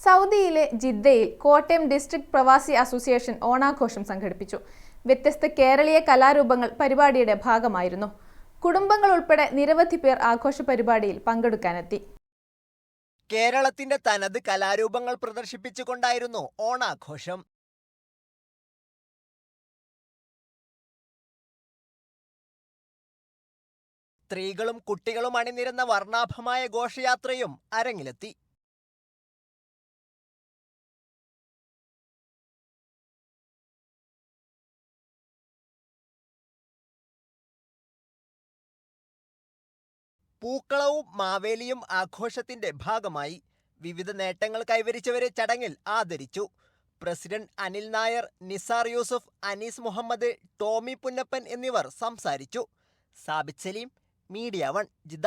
സൗദിയിലെ ജിദ്ദയിൽ കോട്ടയം ഡിസ്ട്രിക്ട് പ്രവാസി അസോസിയേഷൻ ഓണാഘോഷം സംഘടിപ്പിച്ചു. വ്യത്യസ്ത കേരളീയ കലാരൂപങ്ങൾ പരിപാടിയുടെ ഭാഗമായിരുന്നു. കുടുംബങ്ങൾ ഉൾപ്പെടെ നിരവധി പേർ ആഘോഷ പരിപാടിയിൽ പങ്കെടുക്കാനെത്തി. കേരളത്തിന്റെ തനത് കലാരൂപങ്ങൾ പ്രദർശിപ്പിച്ചുകൊണ്ടായിരുന്നു ഓണാഘോഷം. സ്ത്രീകളും കുട്ടികളും അണിനിരന്ന വർണ്ണാഭമായ ഘോഷയാത്രയും അരങ്ങിലെത്തി. പൂക്കളവും മാവേലിയും ആഘോഷത്തിന്റെ ഭാഗമായി. വിവിധ നേട്ടങ്ങൾ കൈവരിച്ചവരെ ചടങ്ങിൽ ആദരിച്ചു. പ്രസിഡന്റ് അനിൽ നായർ, നിസാർ യൂസഫ്, അനീസ് മുഹമ്മദ്, ടോമി പുന്നപ്പൻ എന്നിവർ സംസാരിച്ചു. Sabith Saleem, media 1, Jeddah.